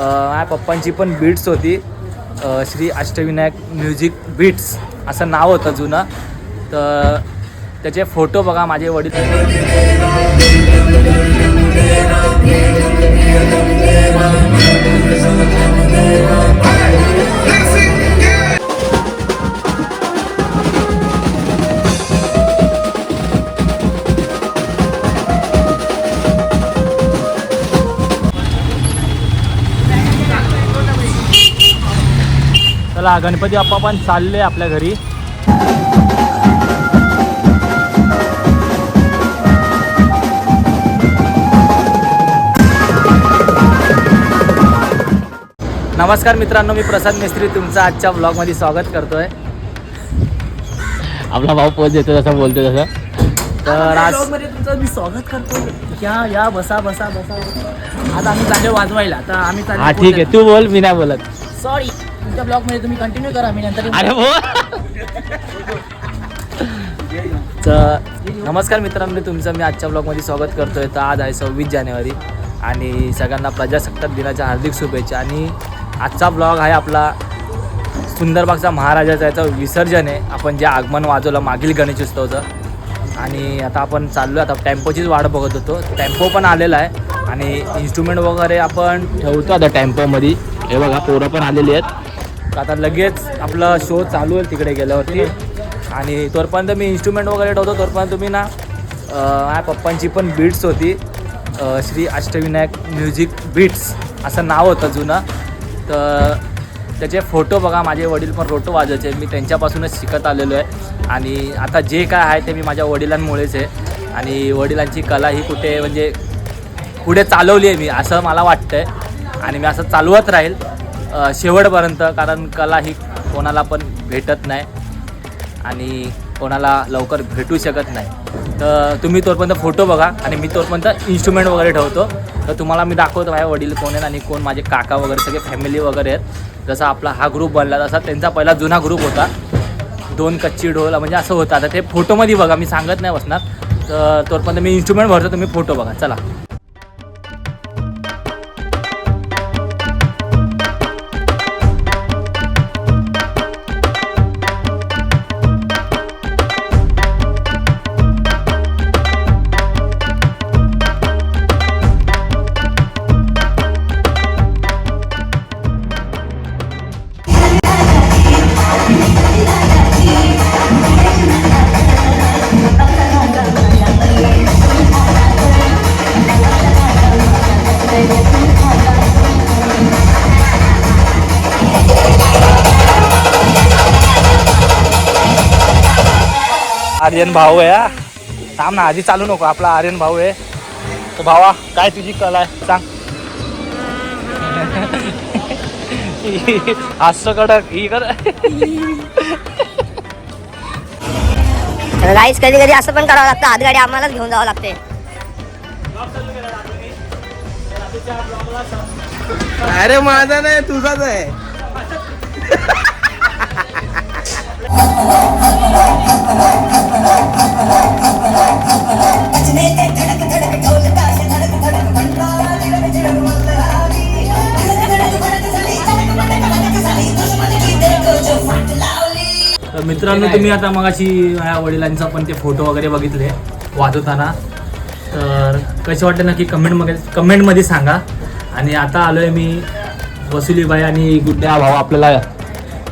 माझ्या पप्पांची पण बीट्स होती, श्री अष्टविनायक म्युझिक बीट्स असं नाव होतं जुनं. तर त्याचे फोटो बघा. माझे वडील चला गणपती बाप्पा पण चालले आपल्या घरी. नमस्कार मित्रांनो, मी प्रसाद मेस्त्री तुमचं आजच्या ब्लॉगमध्ये स्वागत करतोय. आपला भाऊ पोच देतो जसं बोलतो तसं. तर आज ब्लॉगमध्ये तुमचं मी स्वागत करतो. या बसा बसा बसा. आज आम्ही चाललो वाजवायला. तर आम्ही चाललो. हा ठीक आहे, तू बोल, मी नाही बोलत. सॉरी, तुमच्या ब्लॉगमध्ये तुम्ही कंटिन्यू करा, मी नंतर. अरे हो. तर नमस्कार मित्रांनो, तुमचं मी आजच्या ब्लॉगमध्ये स्वागत करतोय. तर आज आहे 26 जानेवारी आणि सगळ्यांना प्रजासत्ताक दिनाच्या हार्दिक शुभेच्छा. आणि आजचा ब्लॉग आहे आपला सुंदरबागचा महाराजाचा याचं विसर्जन आहे. आपण जे आगमन वाजवलं मागील गणेशोत्सवाचं. आणि आता आपण चाललो आहे. आता टेम्पोचीच वाट बघत होतो. टेम्पो पण आलेला आहे आणि इन्स्ट्रुमेंट वगैरे आपण ठेवतो आता टेम्पोमध्ये. हे बघा पोरं पण आलेली आहेत. आता लगेच आपला शो चालू आहे तिकडे गेल्यावरती. आणि तोपर्यंत मी इन्स्ट्रुमेंट वगैरे ठेवतो. तोपर्यंत तुम्ही ना माझ्या पप्पांची पण बीट्स होती, श्री अष्टविनायक म्युझिक बीट्स असं नाव होतं जुनं. तर त्याचे फोटो बघा. माझे वडील पण रोटो वाजवायचे. मी त्यांच्यापासूनच शिकत आलेलो आहे. आणि आता जे काय आहे ते मी माझ्या वडिलांमुळेच आहे. आणि वडिलांची कला ही कुठे म्हणजे पुढे चालवली आहे मी, असं मला वाटतं आहे. आणि मी असं चालवत राहील शेवटपर्यंत, कारण कला ही कोणाला पण भेटत नाही आणि कोणाला लवकर भेटू शकत नाही. तर तुम्ही तोपर्यंत फोटो बघा आणि मी तोपर्यंत इन्स्ट्रुमेंट वगैरे ठेवतो. तर तुम्हाला मी दाखवतो माझ्या वडील कोण आहेत आणि कोण माझे काका वगैरे सगळे फॅमिली वगैरे आहेत. जसा आपला हा ग्रुप बनला तसा त्यांचा पहिला जुना ग्रुप होता, 2 कच्ची ढोल म्हणजे असं होतं. आता ते फोटोमध्ये बघा, मी सांगत नाही बसणार. तर तोपर्यंत मी इन्स्ट्रुमेंट भरतो, तुम्ही फोटो बघा. चला. आर्यन भाऊ आहे. थांब ना, आधी चालू नको. आपला आर्यन भाऊ आहे. तर भावा, काय तुझी कला आहे सांग. हास्य कडक ही कर. गाईस कधी कधी असं पण करावं लागतं, आतगाडी आम्हालाच घेऊन जावं लागते. अरे माझा नाही, तुझाच आहे. मित्रांनो, तुम्ही आता मगाशी माझ्या वडिलांचा पण ते फोटो वगैरे बघितले वाजवताना. तर कसे वाटते नक्की कमेंटमध्ये सांगा. आणि आता आलोय मी वसुलीबाई आणि गुड्ड्या भाऊ. आपल्याला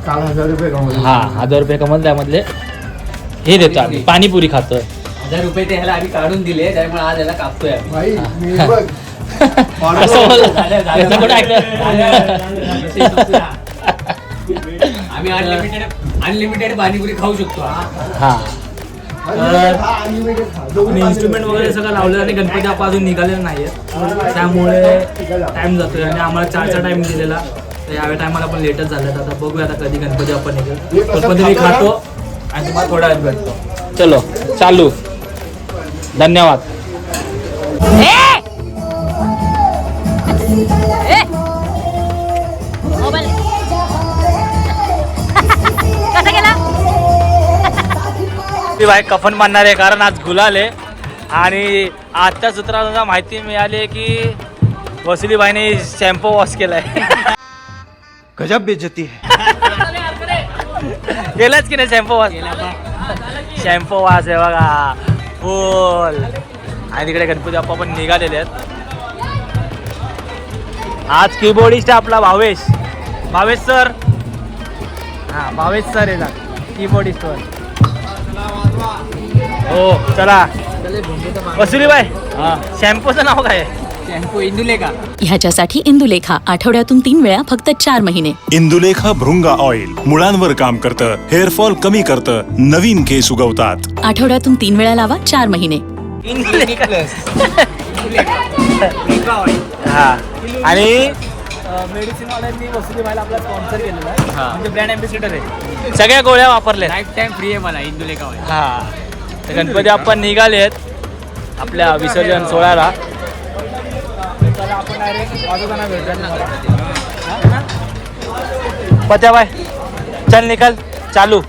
काल 1000 रुपये कमवले. 1000 रुपये कमवले. त्यामधले हे देतो आम्ही, पाणीपुरी खातोय. 1000 रुपये ते ह्याला आम्ही काढून दिले, त्यामुळे आज याला कापतोय आम्ही. भाई मी बघ असं बोलला. आम्ही अनलिमिटेड पाणीपुरी खाऊ शकतो. हा. अनलिमिटेड खा. मी इन्स्ट्रुमेंट वगैरे सगळं लावलं आणि गणपती बाप्पा अजून निघालेला नाही आहे, त्यामुळे टाईम जातोय. आणि आम्हाला 4चा टाईम दिलेला, तर यावेळी टायमाला पण लेटच झालं. आता बघूया आता कधी गणपती बाप्पा निघेल. पण मी खातो आणि तुम्हाला थोड्या वेळात भेटतो. चलो चालू. धन्यवाद. भाई कफन बांधणार आहे, कारण आज गुलाल आहे. आणि आजच्या सूत्रानुसार माहिती मिळाली आहे की वसुलीबाईने शॅम्पू वॉश केलाय. गजब बेइज्जती है. केलंच की नाही शॅम्पू वॉश. शॅम्पू वॉश आहे बघा फुल. आणि तिकडे गणपती बाप्पा पण निघालेले आहेत. आज कीबोर्डिस्ट आपला भावेश सर. हा भावेश सर येतात कीबोर्डिस्ट वर. हो चला वसुलीबाई शॅम्पूचं नाव काय आहे? शॅम्पू इंदुलेखा. ह्याच्यासाठी इंदुलेखा आठवड्यातून 3 वेळा फक्त 4 महिने. इंदुलेखा भृंगा ऑइल मुळांवर काम करतं, हेअरफॉल कमी करतं, नवीन केस उगवतात. आठवड्यातून 3 वेळा लावा 4 महिने. हा आणि मेडिसिन वाल्यांनी वसुलीबाईला आपला स्पॉन्सर केलेला आहे. म्हणजे ब्रँड अँबॅसिडर आहे. सगळ्या गोळ्या वापरल्या. लाईफ टाइम फ्री आहे मला इंदुलेखा. हा तर गणपती आपण निघाले आहेत आपल्या विसर्जन सोहळ्याला. तर आपण डायरेक्ट वाजवताना भेटूया. पत्याबाई चल निकाल चालू.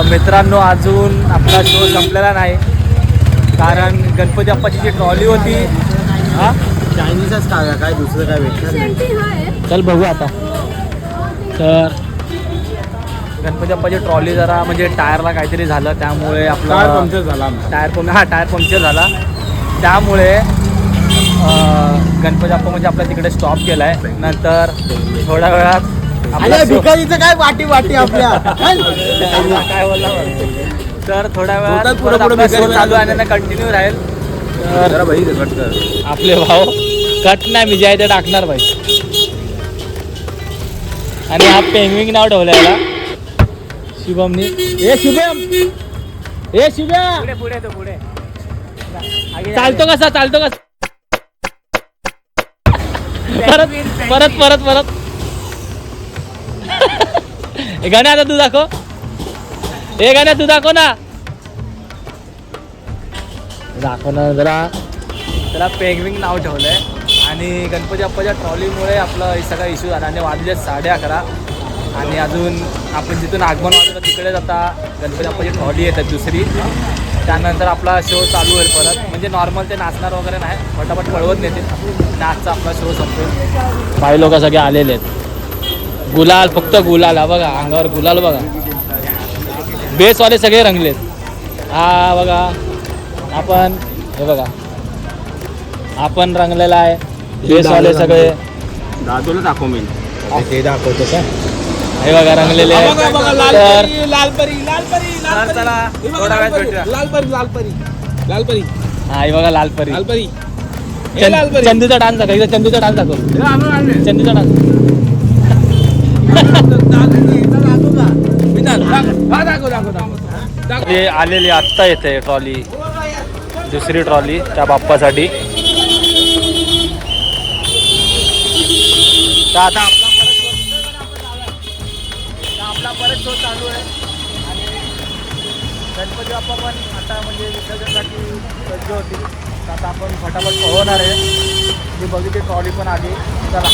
मित्रांनो अजून आपला शो संपलेला नाही, कारण गणपती बाप्पाची जी ट्रॉली होती हा चायनीजच खाव्या, काय दुसरं काय भेटणार नाही. चल बघू आता. तर गणपती बाप्पाची ट्रॉली जरा म्हणजे टायरला काहीतरी झालं, त्यामुळे आपला टायर पंक्चर झाला. टायर पंक्चर झाला, त्यामुळे गणपती बाप्पा म्हणजे आपल्या तिकडे स्टॉप केला आहे. नंतर थोड्या वेळात भिकारीचं काय वाटी वाटी आपल्या काय बोलला. तर थोड्या वेळात चालू आहे, कंटिन्यू राहील. तर भाई कट कर आपले भाऊ कट नाही मी जे आहे ते टाकणार भाई. आणि हा पेंगविंग नाव ठेवलं याला शुभमनी. ए शुभम, ए शुभम पुढे पुढे तो पुढे चालतो कसा परत परत परत परत गाण्या आता तू दाखव. हे गाण्या तू दाखव ना जरा. त्याला पेंगविंग नाव ठेवलंय. आणि गणपती बाप्पाच्या ट्रॉलीमुळे आपलं हे सगळा इश्यू झाला आणि वाजले 11:30. आणि अजून आपण जिथून आगमन वाजवलं तिकडे आता गणपती बाप्पाची ट्रॉली येतात दुसरी. त्यानंतर आपला शो चालू होईल परत. म्हणजे नॉर्मल ते नाचणार वगैरे नाही, फटाफट कळवत नेतील. नाचचा आपला शो संपेल. बाई लोक सगळे आलेले आहेत. गुलाल, फक्त गुलाल. हा बघा अंगावर गुलाल बघा. बेसवाले सगळे रंगलेत. हा बघा आपण, हे बघा आपण रंगलेला आहे. बेसवाले सगळे दादूला दाखव मी ते दाखवतो का. हे बघा रंगलेले आहे. तर चला थोडा वेळ भेटूया. लालपरी हा हे बघा लालपरी. चंदूचा डान्स दाखव. इथं चंदूचा डान्स दाखव. चंदूचा डान्स ते आलेली आत्ता येते ट्रॉली, दुसरी ट्रॉली त्या बाप्पासाठी. तर आता आपला परत शो चालू आहे. आणि गणपती बाप्पा पण आता म्हणजे विसर्जनासाठी सज्ज होतील. तर आता आपण फटाफट पोहोचणार आहे. मी बघितली ट्रॉली पण आली. चला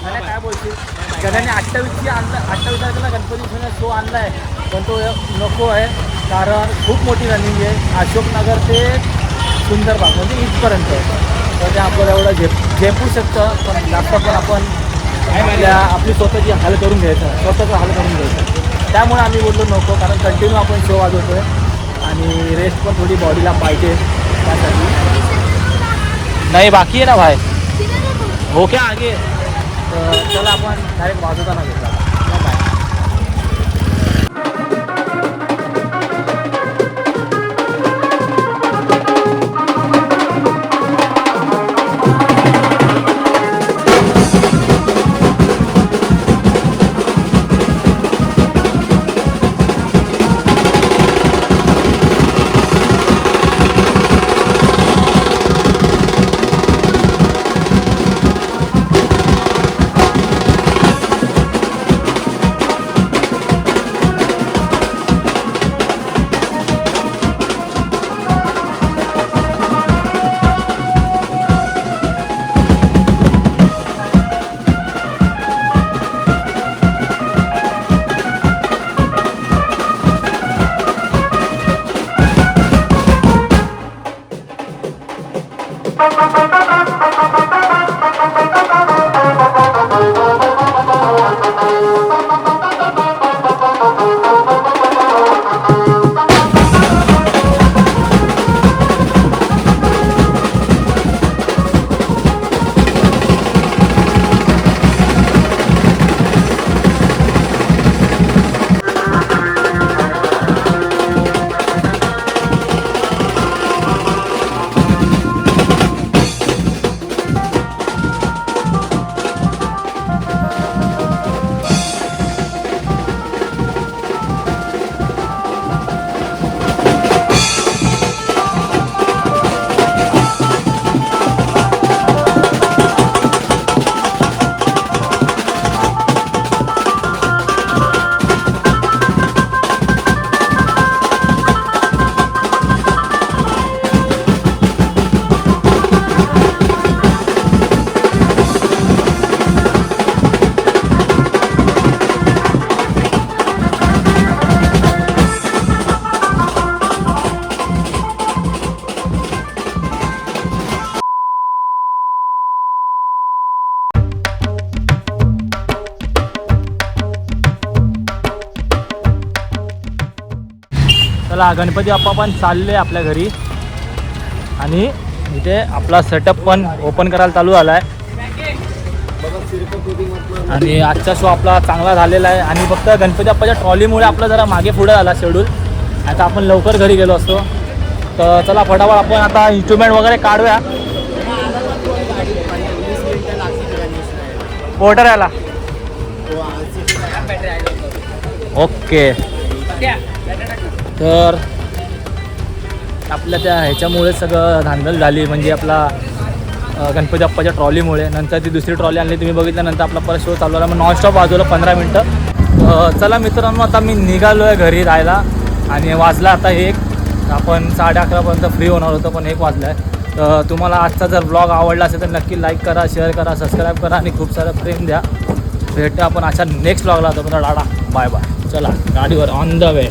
आणि काय बोलतील. गण्याने 28 तारखेला गणपती शो आणला आहे, पण तो नको आहे कारण खूप मोठी रनिंग आहे. अशोकनगर ते सुंदरबाग म्हणजे इथपर्यंत. तर ते आपल्याला एवढं झेपू शकतं, पण जास्त पण आपण आपली स्वतःची हाल करून स्वतःचं हाल करून घ्यायचं. त्यामुळे आम्ही बोललो नको, कारण कंटिन्यू आपण शो वाजवतो आहे आणि रेस्ट पण थोडी बॉडीला पाहिजे त्यासाठी. नाही बाकी आहे ना भाई, हो क्या आगे. तर चला आपण डायरेक्ट वाजवताना घेतला. बाय. चला गणपती बाप्पा पण चालले आपल्या घरी. आणि इथे आपला सेटअप पण ओपन करायला चालू झाला आहे. आणि आजचा शो आपला चांगला झालेला आहे. आणि फक्त गणपती बाप्पाच्या ट्रॉलीमुळे आपला जरा मागे पुढे झाला शेड्यूल. आता आपण लवकर घरी गेलो असतो. तर चला फटाफट आपण आता इन्स्ट्रुमेंट वगैरे काढूया. पोर्टर आला. ओके. तर आपल्या त्या ह्याच्यामुळे सगळं धांदल झाली, म्हणजे आपला गणपती बाप्पाच्या ट्रॉलीमुळे. नंतर ती दुसरी ट्रॉली आणली, तुम्ही बघितल्यानंतर आपला परत शो चालू झाला. मग नॉनस्टॉप वाजवलं 15 मिनटं. चला मित्रांनो, आता मी निघालो आहे घरी जायला आणि वाजला आता 1. आपण 11:30पर्यंत फ्री होणार होतो, पण 1 वाजला आहे. तर तुम्हाला आजचा जर ब्लॉग आवडला असेल तर नक्की लाईक करा, शेअर करा, सबस्क्राईब करा आणि खूप सारं प्रेम द्या. भेटू आपण अशा नेक्स्ट ब्लॉगला. तर टाटा, बाय बाय. चला गाडीवर ऑन द वे.